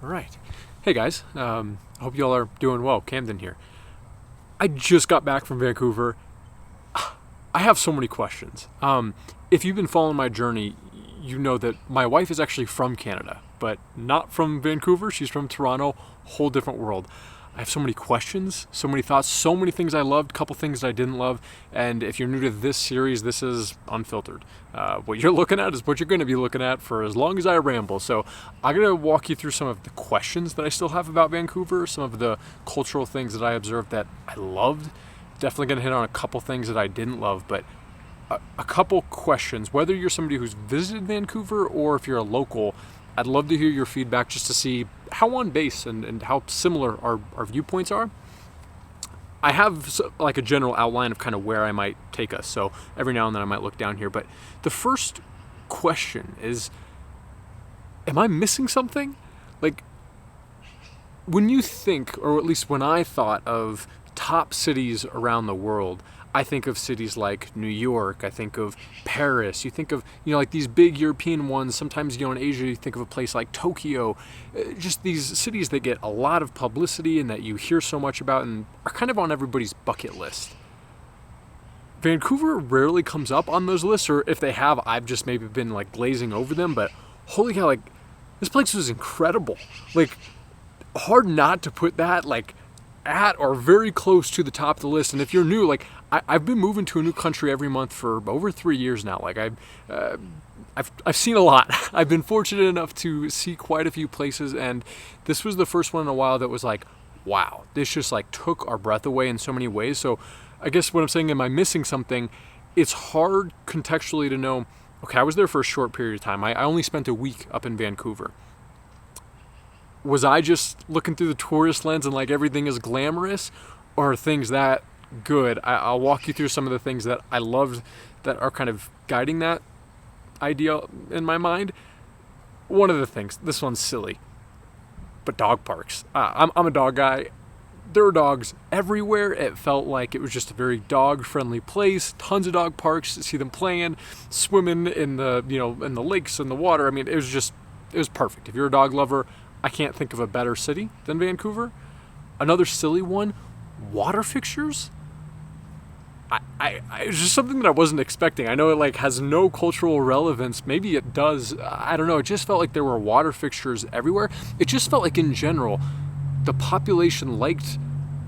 All right. Hey guys, I hope you all are doing well. Camden here. I just got back from Vancouver. I have so many questions. If you've been following my journey, you know that my wife is actually from Canada, but not from Vancouver. She's from Toronto, whole different world. I have so many questions, so many thoughts, so many things I loved, couple things I didn't love. And if you're new to this series, this is Unfiltered. What you're looking at is what you're going to be looking at for as long as I ramble. So I'm going to walk you through some of the questions that I still have about Vancouver, some of the cultural things that I observed that I loved. Definitely going to hit on a couple things that I didn't love, but a couple questions, whether you're somebody who's visited Vancouver or if you're a local. I'd love to hear your feedback just to see how on base and how similar our viewpoints are. I have like a general outline of kind of where I might take us, so every now and then I might look down here. But the first question is, am I missing something? Like, when you think, or at least when I thought of top cities around the world, I think of cities like New York, I think of Paris, you think of, like these big European ones. Sometimes, in Asia, you think of a place like Tokyo. Just these cities that get a lot of publicity and that you hear so much about and are kind of on everybody's bucket list. Vancouver rarely comes up on those lists, or if they have, I've just maybe been like glazing over them, but holy cow, like, this place was incredible. Like, hard not to put that, like, at or very close to the top of the list. And if you're new, like, I've been moving to a new country every month for over 3 years now. Like, I've seen a lot. I've been fortunate enough to see quite a few places, and this was the first one in a while that was like, wow, this just like took our breath away in so many ways. So I guess what I'm saying, am I missing something? It's hard contextually to know, okay, I was there for a short period of time. I only spent a week up in Vancouver. Was I just looking through the tourist lens and like everything is glamorous, or are things that good? I'll walk you through some of the things that I loved that are kind of guiding that idea in my mind. One of the things, this one's silly, but dog parks. I'm a dog guy. There were dogs everywhere. It felt like it was just a very dog-friendly place. Tons of dog parks. See them playing, swimming in the in the lakes and the water. I mean, it was perfect. If you're a dog lover, I can't think of a better city than Vancouver. Another silly one, water fixtures. It's just something that I wasn't expecting. I know it like has no cultural relevance. Maybe it does. I don't know. It just felt like there were water fixtures everywhere. It just felt like in general, the population liked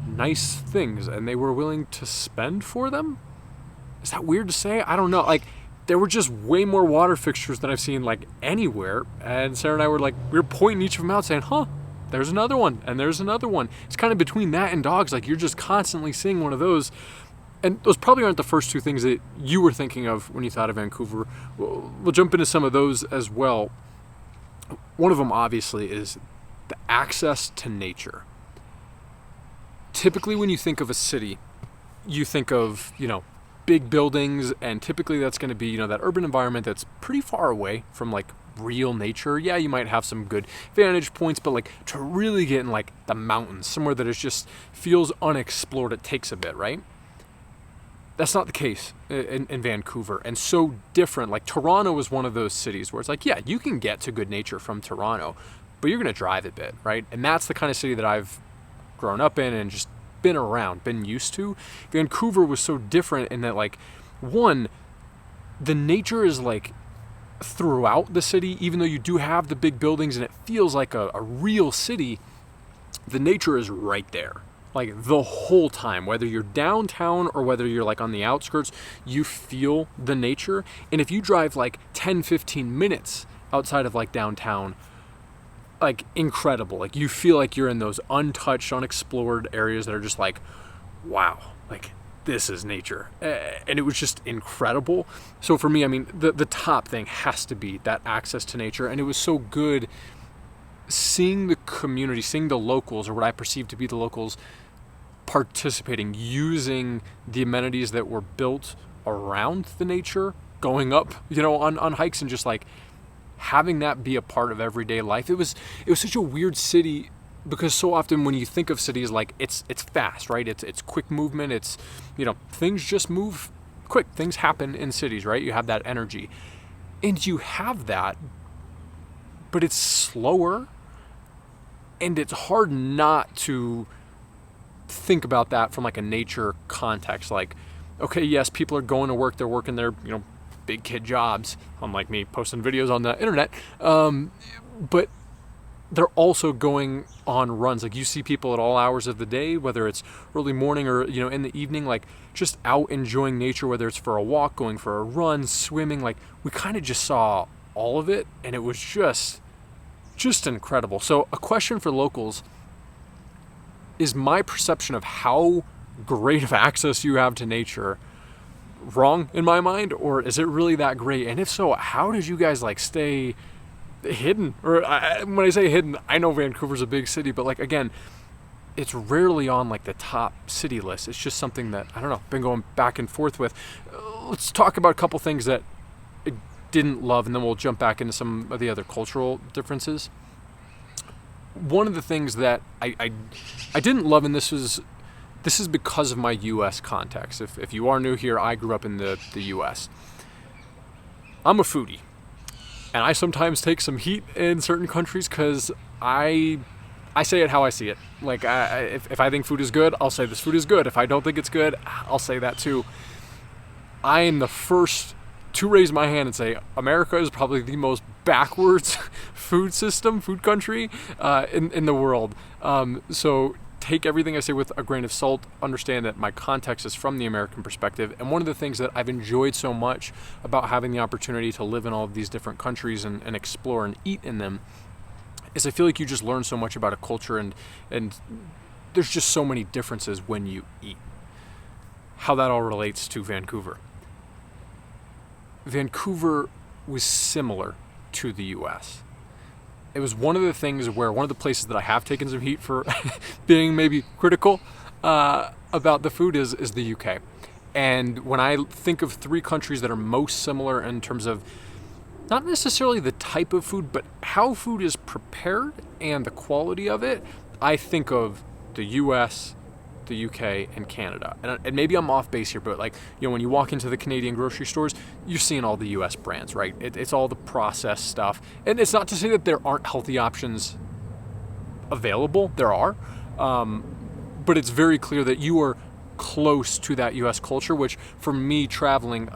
nice things and they were willing to spend for them. Is that weird to say? I don't know. Like, there were just way more water fixtures than I've seen like anywhere. And Sarah and I were like, we were pointing each of them out saying, there's another one and there's another one. It's kind of between that and dogs. Like, you're just constantly seeing one of those. And those probably aren't the first two things that you were thinking of when you thought of Vancouver. We'll jump into some of those as well. One of them obviously is the access to nature. Typically when you think of a city, you think of, big buildings, and typically that's going to be, that urban environment that's pretty far away from like real nature. Yeah, you might have some good vantage points, but like to really get in like the mountains, somewhere that is just feels unexplored, it takes a bit, right? That's not the case in Vancouver, and so different. Like, Toronto was one of those cities where it's like, yeah, you can get to good nature from Toronto, but you're going to drive a bit, right? And that's the kind of city that I've grown up in and just been around, been used to. Vancouver was so different in that, like, one, the nature is like throughout the city. Even though you do have the big buildings and it feels like a real city, the nature is right there, like the whole time. Whether you're downtown or whether you're like on the outskirts, you feel the nature. And if you drive like 10-15 minutes outside of like downtown, like, incredible. Like, you feel like you're in those untouched, unexplored areas that are just like, wow, like, this is nature. And it was just incredible. So for me, I mean, the top thing has to be that access to nature. And it was so good seeing the community, seeing the locals, or what I perceive to be the locals, participating, using the amenities that were built around the nature, going up, on hikes, and just like having that be a part of everyday life. It was such a weird city, because so often when you think of cities, like, it's fast, right? It's quick movement. It's, things just move quick. Things happen in cities, right? You have that energy, and you have that, but it's slower. And it's hard not to think about that from like a nature context. Like, okay, yes, people are going to work, they're working their, big kid jobs, unlike me posting videos on the internet. But they're also going on runs. Like, you see people at all hours of the day, whether it's early morning or, in the evening, like just out enjoying nature, whether it's for a walk, going for a run, swimming. Like, we kind of just saw all of it, and it was just incredible. So a question for locals: is my perception of how great of access you have to nature wrong in my mind, or is it really that great? And if so, how did you guys like stay hidden? Or when I say hidden, I know Vancouver's a big city, but like, again, it's rarely on like the top city list. It's just something that, I don't know, been going back and forth with. Let's talk about a couple things that I didn't love, and then we'll jump back into some of the other cultural differences. One of the things that I didn't love, and this is because of my U.S. context. If you are new here, I grew up in the U.S. I'm a foodie, and I sometimes take some heat in certain countries because I say it how I see it. Like, if I think food is good, I'll say this food is good. If I don't think it's good, I'll say that too. I am the first to raise my hand and say America is probably the most backwards food country in the world. So take everything I say with a grain of salt. Understand that my context is from the American perspective. And one of the things that I've enjoyed so much about having the opportunity to live in all of these different countries and explore and eat in them is I feel like you just learn so much about a culture, and there's just so many differences when you eat. How that all relates to Vancouver. Vancouver was similar to the U.S. It was one of the things where one of the places that I have taken some heat for being maybe critical about the food is the UK. And when I think of three countries that are most similar in terms of not necessarily the type of food, but how food is prepared and the quality of it, I think of the US, the UK, and Canada. And maybe I'm off base here, but like, when you walk into the Canadian grocery stores, you're seeing all the US brands, right? It's all the processed stuff. And it's not to say that there aren't healthy options available. There are. But it's very clear that you are close to that US culture, which for me, traveling,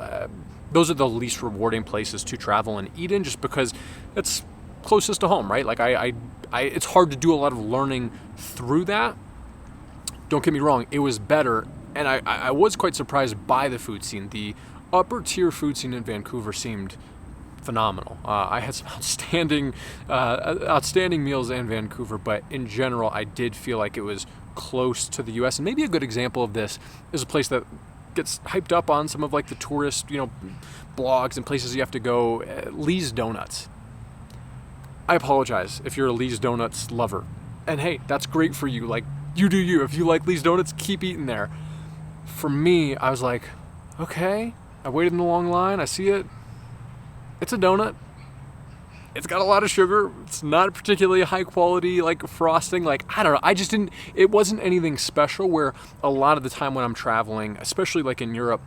those are the least rewarding places to travel and eat in, just because it's closest to home, right? Like, it's hard to do a lot of learning through that. Don't get me wrong, it was better, and I was quite surprised by the food scene. The upper tier food scene in Vancouver seemed phenomenal. I had some outstanding meals in Vancouver, but in general, I did feel like it was close to the U.S. And maybe a good example of this is a place that gets hyped up on some of like the tourist, blogs and places you have to go. Lee's Donuts. I apologize if you're a Lee's Donuts lover, and hey, that's great for you. Like, you do you. If you like Lee's Donuts, keep eating there. For me, I was like, okay, I waited in the long line. I see it. It's a donut. It's got a lot of sugar. It's not particularly high quality, like frosting. Like, I don't know. It wasn't anything special, where a lot of the time when I'm traveling, especially like in Europe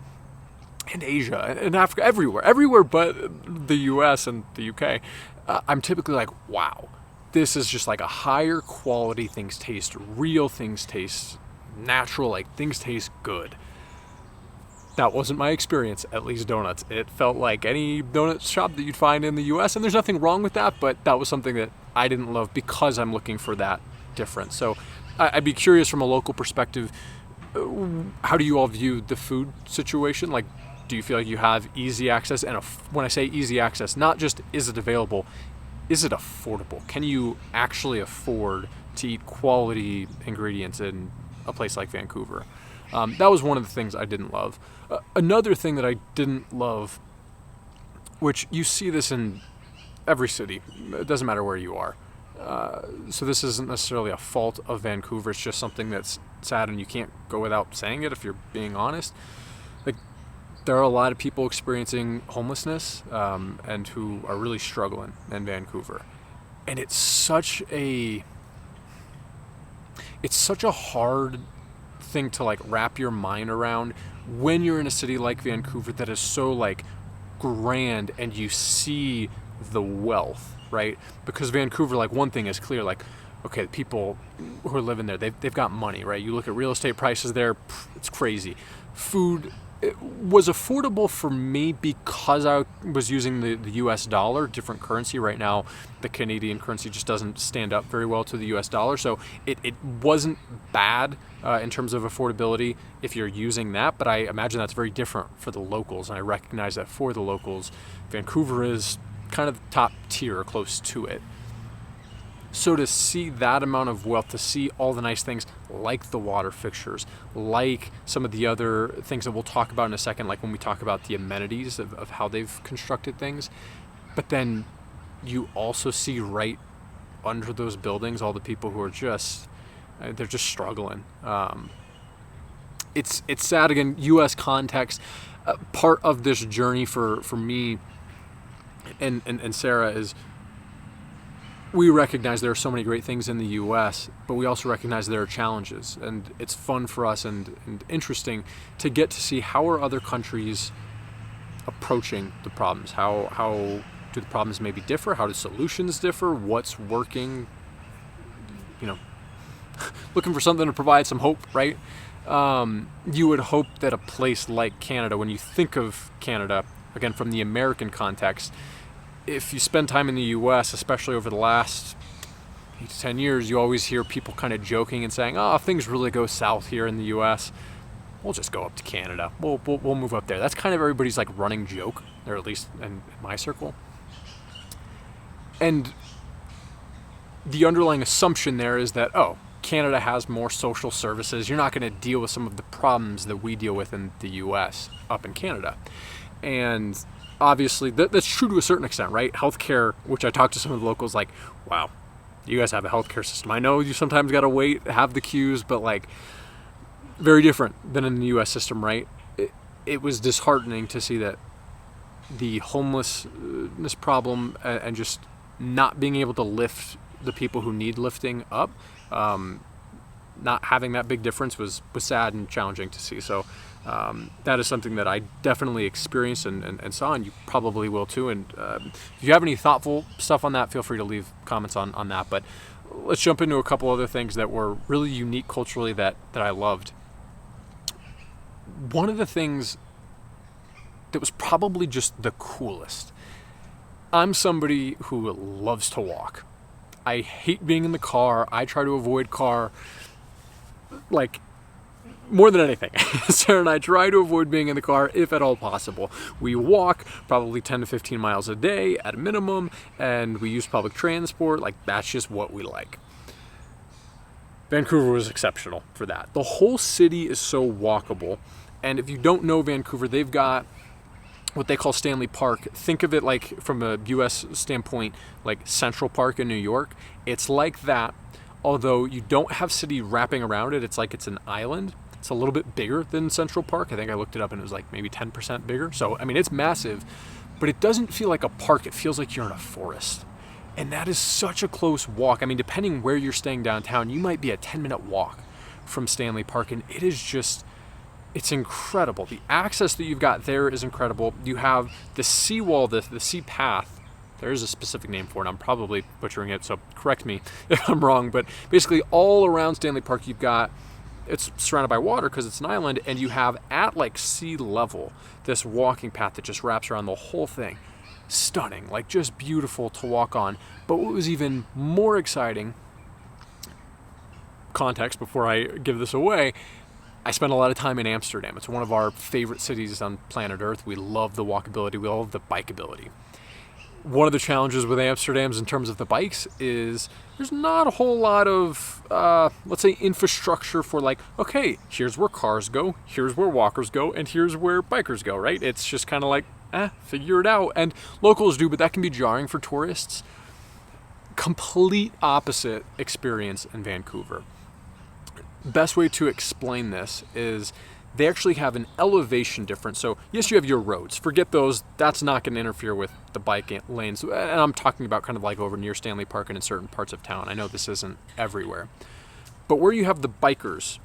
and Asia and Africa, everywhere but the US and the UK, I'm typically like, wow. This is just like a higher quality. Things taste real. Things taste natural. Like, things taste good. That wasn't my experience at Lee's Donuts. It felt like any donut shop that you'd find in the U.S., and there's nothing wrong with that, but that was something that I didn't love because I'm looking for that difference. So I'd be curious from a local perspective, how do you all view the food situation? Like, do you feel like you have easy access? And when I say easy access, not just is it available, is it affordable? Can you actually afford to eat quality ingredients in a place like Vancouver? That was one of the things I didn't love. Another thing that I didn't love, which you see this in every city, it doesn't matter where you are. So this isn't necessarily a fault of Vancouver. It's just something that's sad, and you can't go without saying it if you're being honest. Like, there are a lot of people experiencing homelessness and who are really struggling in Vancouver. And it's such a hard thing to like wrap your mind around when you're in a city like Vancouver that is so like grand, and you see the wealth, right? Because Vancouver, like, one thing is clear, like, okay, the people who are living there, they've got money, right? You look at real estate prices there, it's crazy. Food was affordable for me because I was using the US dollar, different currency. Right now, the Canadian currency just doesn't stand up very well to the US dollar. So it wasn't bad in terms of affordability if you're using that, but I imagine that's very different for the locals. And I recognize that for the locals, Vancouver is kind of top tier or close to it. So to see that amount of wealth, to see all the nice things like the water fixtures, like some of the other things that we'll talk about in a second, like when we talk about the amenities of how they've constructed things, but then you also see right under those buildings all the people who are just, they're just struggling. It's sad, again, U.S. context. Part of this journey for me and Sarah is, we recognize there are so many great things in the U.S., but we also recognize there are challenges, and it's fun for us and interesting to get to see how are other countries approaching the problems. How do the problems maybe differ? How do solutions differ? What's working? Looking for something to provide some hope, right? You would hope that a place like Canada, when you think of Canada, again from the American context, if you spend time in the U.S., especially over the last 8 to 10 years, you always hear people kind of joking and saying, "Oh, if things really go south here in the U.S., we'll just go up to Canada. We'll move up there." That's kind of everybody's like running joke, or at least in my circle. And the underlying assumption there is that, oh, Canada has more social services. You're not going to deal with some of the problems that we deal with in the U.S. up in Canada. And obviously, that's true to a certain extent, right? Healthcare, which I talked to some of the locals, like, wow, you guys have a healthcare system. I know you sometimes got to wait, have the queues, but like, very different than in the U.S. system, right? It was disheartening to see that the homelessness problem and just not being able to lift the people who need lifting up, not having that big difference was sad and challenging to see. So that is something that I definitely experienced and saw, and you probably will too. And if you have any thoughtful stuff on that, feel free to leave comments on that. But let's jump into a couple other things that were really unique culturally that I loved. One of the things that was probably just the coolest. I'm somebody who loves to walk. I hate being in the car. I try to avoid car, like, more than anything. Sarah and I try to avoid being in the car if at all possible. We walk probably 10 to 15 miles a day at a minimum, and we use public transport. Like, that's just what we like. Vancouver was exceptional for that. The whole city is so walkable. And if you don't know Vancouver, they've got what they call Stanley Park. Think of it like, from a U.S. standpoint, like Central Park in New York. It's like that, although you don't have city wrapping around it. It's like it's an island. It's a little bit bigger than Central Park. I think I looked it up and it was like maybe 10% bigger. So, I mean, it's massive, but it doesn't feel like a park. It feels like you're in a forest. And that is such a close walk. I mean, depending where you're staying downtown, you might be a 10-minute walk from Stanley Park, and it is just, it's incredible. The access that you've got there is incredible. You have the seawall, the sea path. There is a specific name for it. I'm probably butchering it, so correct me if I'm wrong. But basically, all around Stanley Park, you've got, it's surrounded by water because it's an island, and you have at like sea level this walking path that just wraps around the whole thing. Stunning, like just beautiful to walk on. But what was even more exciting, context before I give this away, I spent a lot of time in Amsterdam. It's one of our favorite cities on planet Earth. We love the walkability. We love the bikeability. One of the challenges with Amsterdam's in terms of the bikes is there's not a whole lot of, let's say, infrastructure for like, okay, here's where cars go, here's where walkers go, and here's where bikers go, right? It's just kind of like, figure it out. And locals do, but that can be jarring for tourists. Complete opposite experience in Vancouver. Best way to explain this is they actually have an elevation difference. So yes, you have your roads. Forget those. That's not going to interfere with the bike lanes. And I'm talking about kind of like over near Stanley Park and in certain parts of town. I know this isn't everywhere. But where you have the bikers,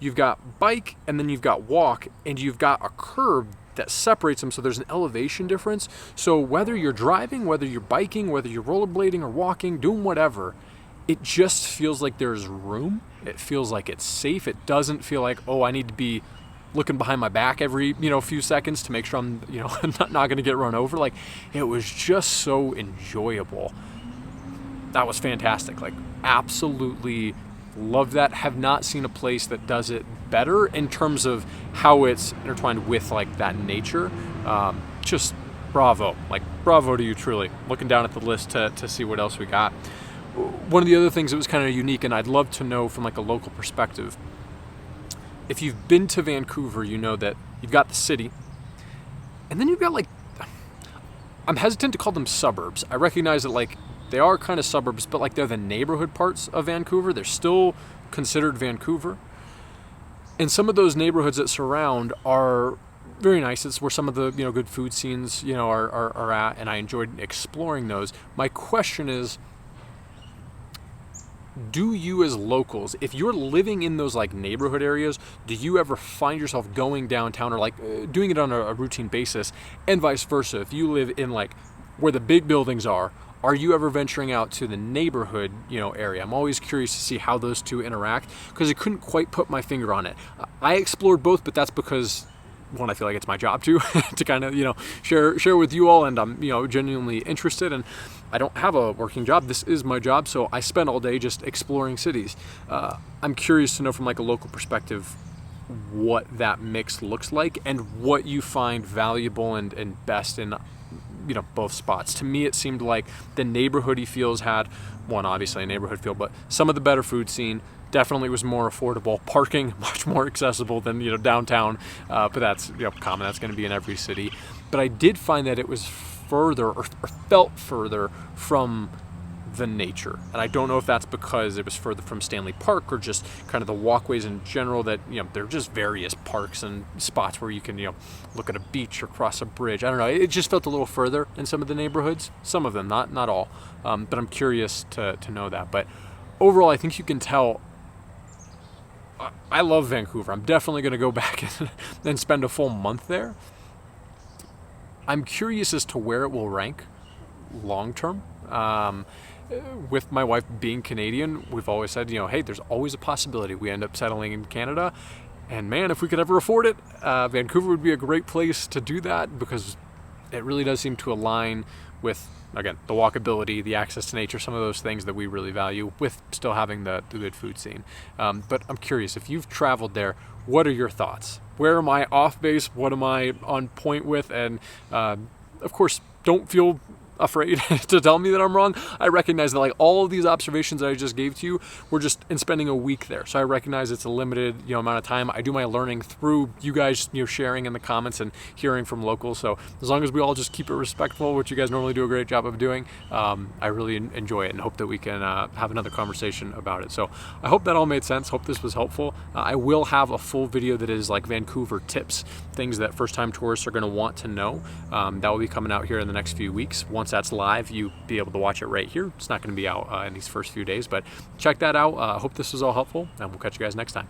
you've got bike and then you've got walk, and you've got a curb that separates them, so there's an elevation difference. So whether you're driving, whether you're biking, whether you're rollerblading or walking, doing whatever, it just feels like there's room. It feels like it's safe. It doesn't feel like, oh, I need to be looking behind my back every, few seconds to make sure I'm, not going to get run over. Like, it was just so enjoyable. That was fantastic. Like, absolutely love that. Have not seen a place that does it better in terms of how it's intertwined with like that nature. Just bravo. Like, bravo to you, truly. Looking down at the list to see what else we got. One of the other things that was kind of unique, and I'd love to know from like a local perspective, if you've been to Vancouver, you know that you've got the city, and then you've got like, I'm hesitant to call them suburbs. I recognize that like they are kind of suburbs, but like they're the neighborhood parts of Vancouver. They're still considered Vancouver. And some of those neighborhoods that surround are very nice. It's where some of the good food scenes are at, and I enjoyed exploring those. My question is, do you as locals, if you're living in those like neighborhood areas, do you ever find yourself going downtown or like doing it on a routine basis, and vice versa? If you live in like where the big buildings are you ever venturing out to the neighborhood area? I'm always curious to see how those two interact, because I couldn't quite put my finger on it. I explored both, but that's because one, I feel like it's my job to kind of share with you all, and I'm genuinely interested, and I don't have a working job. This is my job, so I spend all day just exploring cities. I'm curious to know from like a local perspective what that mix looks like and what you find valuable and best in both spots. To me, it seemed like the neighborhoody feels had one, obviously a neighborhood feel, but some of the better food scene. Definitely was more affordable. Parking much more accessible than downtown, but that's common. That's going to be in every city. But I did find that it was further or felt further from the nature, and I don't know if that's because it was further from Stanley Park or just kind of the walkways in general. That there are just various parks and spots where you can look at a beach or cross a bridge. I don't know. It just felt a little further in some of the neighborhoods. Some of them, not all. But I'm curious to know that. But overall, I think you can tell. I love Vancouver. I'm definitely going to go back and spend a full month there. I'm curious as to where it will rank long term. With my wife being Canadian, we've always said, hey, there's always a possibility we end up settling in Canada. And man, if we could ever afford it, Vancouver would be a great place to do that, because it really does seem to align with, again, the walkability, the access to nature, some of those things that we really value, with still having the good food scene. But I'm curious, if you've traveled there, what are your thoughts? Where am I off base? What am I on point with? And of course, don't feel afraid to tell me that I'm wrong. I recognize that like all of these observations that I just gave to you were just in spending a week there. So I recognize it's a limited amount of time. I do my learning through you guys sharing in the comments and hearing from locals. So as long as we all just keep it respectful, which you guys normally do a great job of doing, I really enjoy it and hope that we can have another conversation about it. So I hope that all made sense. Hope this was helpful. I will have a full video that is like Vancouver tips, things that first time tourists are going to want to know. That will be coming out here in the next few weeks. Once that's live, you'll be able to watch it right here. It's not going to be out in these first few days, but check that out. I hope this was all helpful, and we'll catch you guys next time.